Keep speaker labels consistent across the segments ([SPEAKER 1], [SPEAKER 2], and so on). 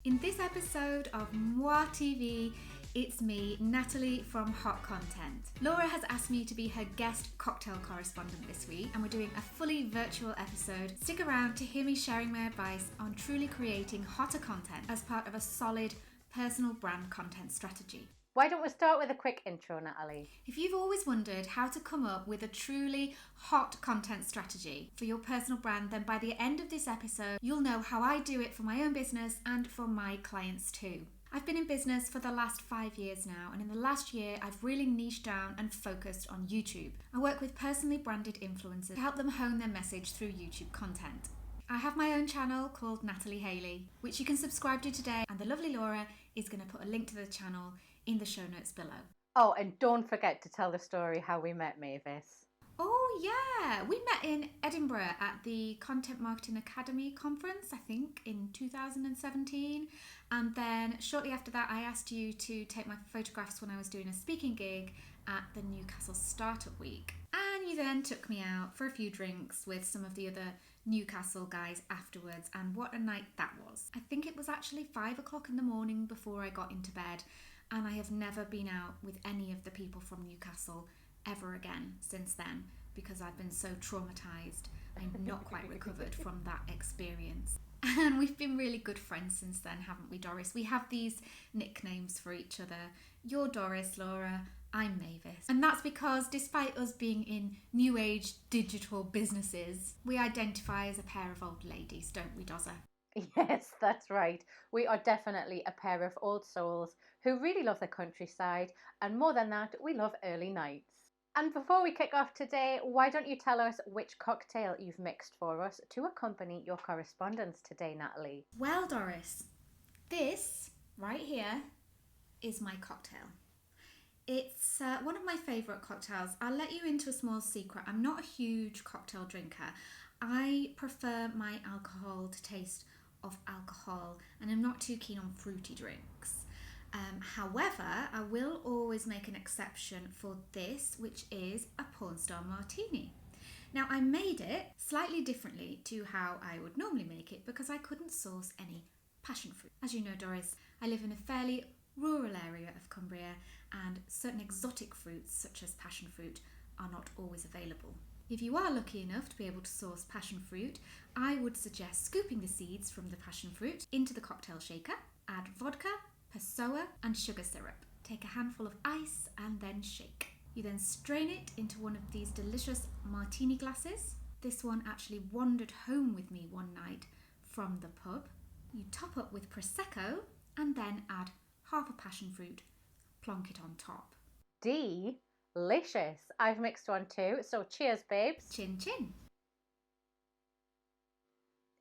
[SPEAKER 1] In this episode of Moi TV, it's me, Natalie from Hot Content. Laura has asked me to be her guest cocktail correspondent this week, and we're doing a fully virtual episode. Stick around to hear me sharing my advice on truly creating hotter content as part of a solid personal brand content strategy.
[SPEAKER 2] Why don't we start with a quick intro, Natalie?
[SPEAKER 1] If you've always wondered how to come up with a truly hot content strategy for your personal brand, then by the end of this episode, you'll know how I do it for my own business and for my clients too. I've been in business for the last 5 years now, and in the last year, I've really niched down and focused on YouTube. I work with personally branded influencers to help them hone their message through YouTube content. I have my own channel called Natalie Hailey, which you can subscribe to today, and the lovely Laura is going to put a link to the channel in the show notes below.
[SPEAKER 2] Oh, and don't forget to tell the story how we met Mavis.
[SPEAKER 1] Oh yeah, we met in Edinburgh at the Content Marketing Academy conference, I think, in 2017. And then shortly after that, I asked you to take my photographs when I was doing a speaking gig at the Newcastle Startup Week. And you then took me out for a few drinks with some of the other Newcastle guys afterwards. And what a night that was. I think it was actually 5 o'clock in the morning before I got into bed. And I have never been out with any of the people from Newcastle ever again since then, because I've been so traumatized. I'm not quite recovered from that experience. And we've been really good friends since then, haven't we, Doris? We have these nicknames for each other. You're Doris, Laura, I'm Mavis. And that's because despite us being in new age digital businesses, we identify as a pair of old ladies, don't we, Dozza?
[SPEAKER 2] Yes, that's right. We are definitely a pair of old souls who really love the countryside, and more than that, we love early nights. And before we kick off today, why don't you tell us which cocktail you've mixed for us to accompany your correspondence today, Natalie?
[SPEAKER 1] Well, Doris, this right here is my cocktail. It's one of my favourite cocktails. I'll let you into a small secret. I'm not a huge cocktail drinker. I prefer my alcohol to taste of alcohol, and I'm not too keen on fruity drinks. However, I will always make an exception for this, which is a Pornstar Martini. Now, I made it slightly differently to how I would normally make it because I couldn't source any passion fruit. As you know, Doris, I live in a fairly rural area of Cumbria, and certain exotic fruits such as passion fruit are not always available. If you are lucky enough to be able to source passion fruit, I would suggest scooping the seeds from the passion fruit into the cocktail shaker, add vodka, Passoa and sugar syrup. Take a handful of ice and then shake. You then strain it into one of these delicious martini glasses. This one actually wandered home with me one night from the pub. You top up with Prosecco and then add half a passion fruit, plonk it on top.
[SPEAKER 2] Delicious! I've mixed one too, so cheers, babes.
[SPEAKER 1] Chin chin.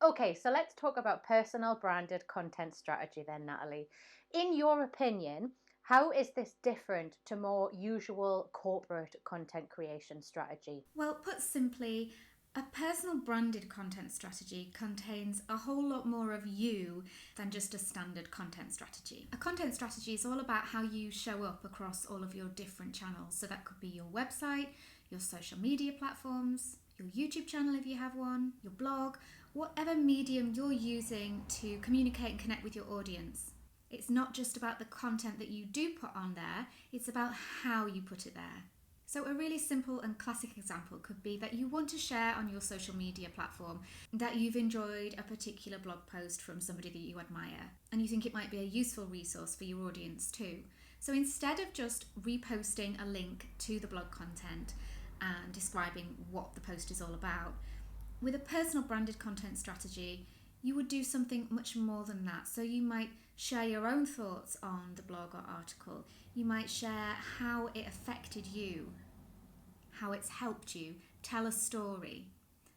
[SPEAKER 2] Okay, so let's talk about personal branded content strategy then, Natalie. In your opinion, how is this different to more usual corporate content creation strategy?
[SPEAKER 1] Well, put simply, a personal branded content strategy contains a whole lot more of you than just a standard content strategy. A content strategy is all about how you show up across all of your different channels. So that could be your website, your social media platforms, your YouTube channel if you have one, your blog, whatever medium you're using to communicate and connect with your audience. It's not just about the content that you do put on there, it's about how you put it there. So a really simple and classic example could be that you want to share on your social media platform that you've enjoyed a particular blog post from somebody that you admire, and you think it might be a useful resource for your audience too. So instead of just reposting a link to the blog content and describing what the post is all about, with a personal branded content strategy, you would do something much more than that. So you might share your own thoughts on the blog or article. You might share how it affected you, how it's helped you, tell a story,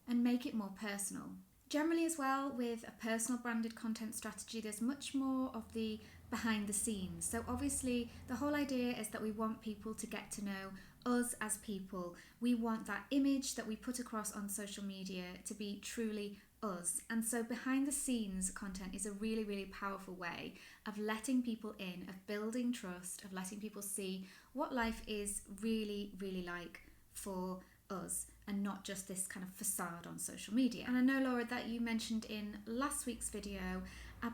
[SPEAKER 1] and make it more personal. Generally as well, with a personal branded content strategy, there's much more of the behind the scenes. So obviously the whole idea is that we want people to get to know us as people. We want that image that we put across on social media to be truly us. And so behind the scenes content is a really, really powerful way of letting people in, of building trust, of letting people see what life is really, really like for us, and not just this kind of facade on social media. And I know, Laura, that you mentioned in last week's video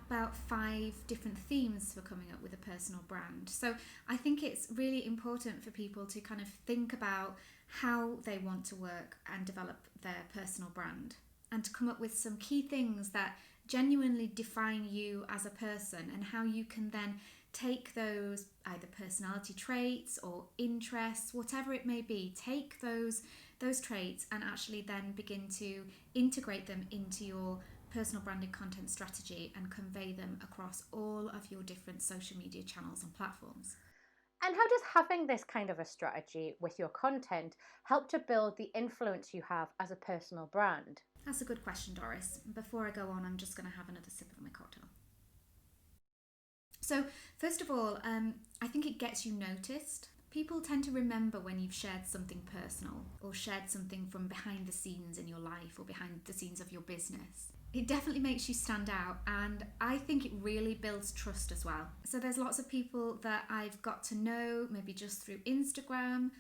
[SPEAKER 1] about 5 different themes for coming up with a personal brand. So I think it's really important for people to kind of think about how they want to work and develop their personal brand, and to come up with some key things that genuinely define you as a person, and how you can then take those either personality traits or interests, whatever it may be, take those traits and actually then begin to integrate them into your personal branded content strategy and convey them across all of your different social media channels and platforms.
[SPEAKER 2] And how does having this kind of a strategy with your content help to build the influence you have as a personal brand?
[SPEAKER 1] That's a good question, Doris. Before I go on, I'm just going to have another sip of my cocktail. So, first of all, I think it gets you noticed. People tend to remember when you've shared something personal or shared something from behind the scenes in your life or behind the scenes of your business. It definitely makes you stand out, and I think it really builds trust as well. So there's lots of people that I've got to know, maybe just through Instagram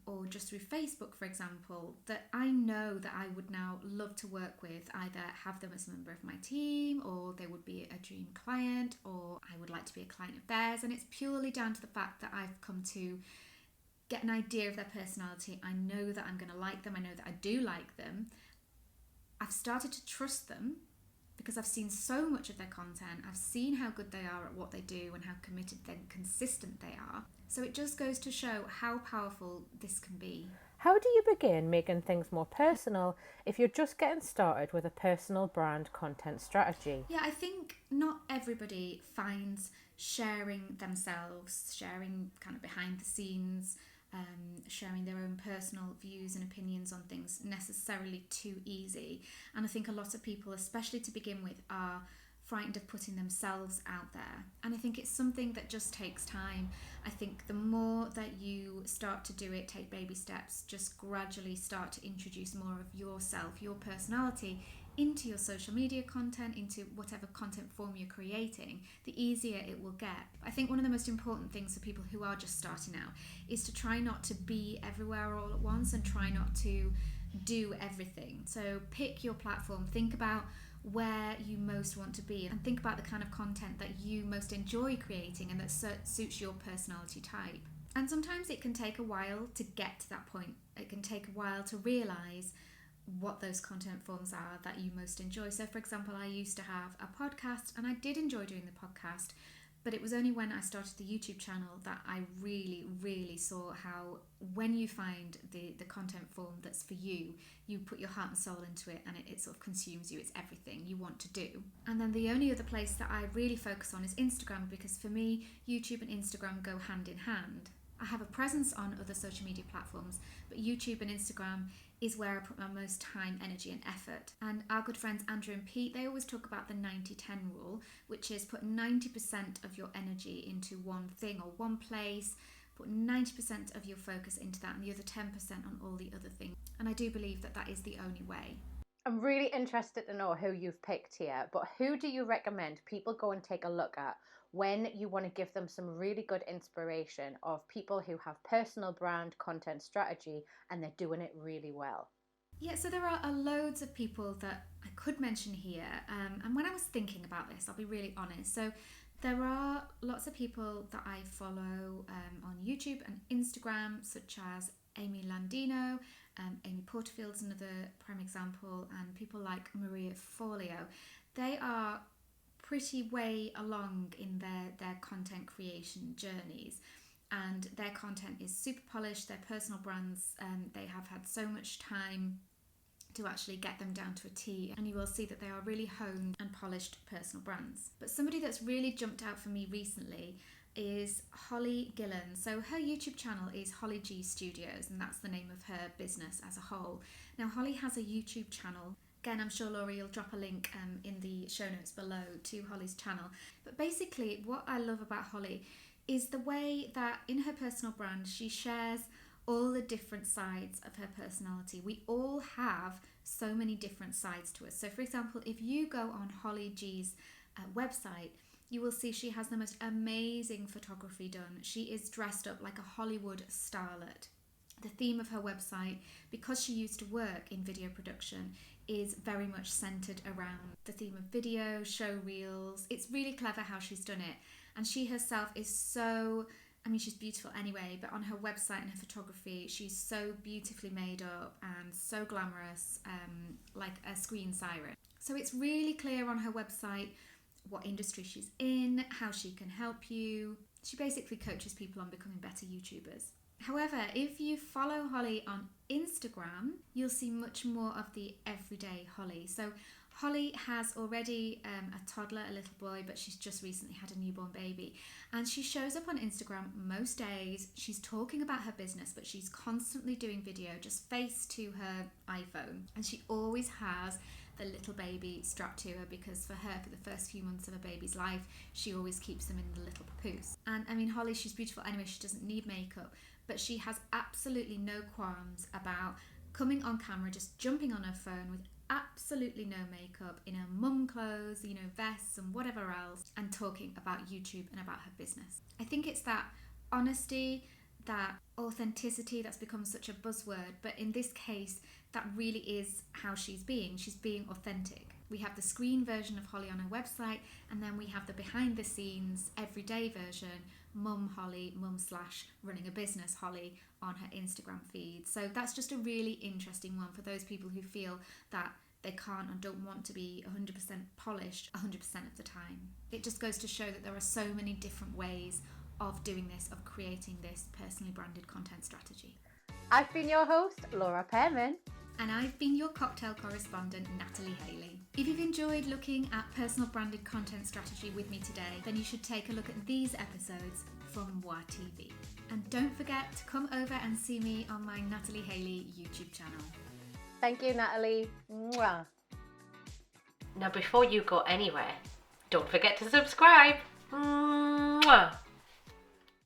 [SPEAKER 1] or just through Facebook, for example, that I know that I would now love to work with, either have them as a member of my team, or they would be a dream client, or I would like to be a client of theirs. And it's purely down to the fact that I've come to get an idea of their personality. I know that I'm going to like them. I know that I do like them. I've started to trust them because I've seen so much of their content. I've seen how good they are at what they do and how committed and consistent they are. So it just goes to show how powerful this can be.
[SPEAKER 2] How do you begin making things more personal if you're just getting started with a personal brand content strategy?
[SPEAKER 1] Yeah, I think not everybody finds sharing themselves, sharing kind of behind the scenes, sharing their own personal views and opinions on things necessarily too easy. And I think a lot of people, especially to begin with, are frightened of putting themselves out there. And I think it's something that just takes time. I think the more that you start to do it, take baby steps, just gradually start to introduce more of yourself, your personality into your social media content, into whatever content form you're creating, the easier it will get. I think one of the most important things for people who are just starting out is to try not to be everywhere all at once and try not to do everything. So pick your platform, think about where you most want to be, and think about the kind of content that you most enjoy creating and that suits your personality type. And sometimes it can take a while to get to that point. It can take a while to realise what those content forms are that you most enjoy. So for example, I used to have a podcast and I did enjoy doing the podcast, but it was only when I started the YouTube channel that I really saw how when you find the content form that's for you, you put your heart and soul into it and it sort of consumes you. It's everything you want to do. And then the only other place that I really focus on is Instagram, because for me, YouTube and Instagram go hand in hand. I have a presence on other social media platforms, but YouTube and Instagram is where I put my most time, energy and effort. And our good friends Andrew and Pete, they always talk about the 90-10 rule, which is put 90% of your energy into one thing or one place, put 90% of your focus into that and the other 10% on all the other things. And I do believe that that is the only way.
[SPEAKER 2] I'm really interested to know who you've picked here, but who do you recommend people go and take a look at when you want to give them some really good inspiration of people who have personal brand content strategy and they're doing it really well?
[SPEAKER 1] Yeah, so there are loads of people that I could mention here. And when I was thinking about this, I'll be really honest. So there are lots of people that I follow on YouTube and Instagram, such as Amy Landino, Amy Porterfield's another prime example, and people like Maria Forleo. They are pretty way along in their content creation journeys, and their content is super polished. Their personal brands, they have had so much time to actually get them down to a T, and you will see that they are really honed and polished personal brands. But somebody that's really jumped out for me recently is Holly Gillen. So her YouTube channel is Holly G Studios, and that's the name of her business as a whole. Now Holly has a YouTube channel. Again, I'm sure Laurie will drop a link in the show notes below to Holly's channel. But basically what I love about Holly is the way that in her personal brand she shares all the different sides of her personality. We all have so many different sides to us. So for example, if you go on Holly G's website, you will see she has the most amazing photography done. She is dressed up like a Hollywood starlet. The theme of her website, because she used to work in video production, is very much centered around the theme of video, show reels. It's really clever how she's done it. And she herself is so, I mean, she's beautiful anyway, but on her website and her photography, she's so beautifully made up and so glamorous, like a screen siren. So it's really clear on her website what industry she's in, how she can help you. She basically coaches people on becoming better YouTubers. However, if you follow Holly on Instagram, you'll see much more of the everyday Holly. So Holly has already a toddler, a little boy, but she's just recently had a newborn baby. And she shows up on Instagram most days. She's talking about her business, but she's constantly doing video, just face to her iPhone. And she always has the little baby strapped to her, because for her, for the first few months of a baby's life, she always keeps them in the little papoose. And I mean, Holly, she's beautiful anyway. She doesn't need makeup, but she has absolutely no qualms about coming on camera, just jumping on her phone with absolutely no makeup, in her mum clothes, you know, vests and whatever else, and talking about YouTube and about her business. I think it's that honesty, that authenticity that's become such a buzzword, but in this case, that really is how she's being. She's being authentic. We have the screen version of Holly on her website, and then we have the behind the scenes, everyday version, Mum Holly, mum/running a business Holly, on her Instagram feed. So that's just a really interesting one for those people who feel that they can't and don't want to be 100% polished 100% of the time. It just goes to show that there are so many different ways of doing this, of creating this personally branded content strategy.
[SPEAKER 2] I've been your host, Laura Pearman.
[SPEAKER 1] And I've been your cocktail correspondent, Natalie Hailey. If you've enjoyed looking at personal branded content strategy with me today, then you should take a look at these episodes from WA TV. And don't forget to come over and see me on my Natalie Hailey YouTube channel.
[SPEAKER 2] Thank you, Natalie. Mwah.
[SPEAKER 3] Now, before you go anywhere, don't forget to subscribe. Mwah.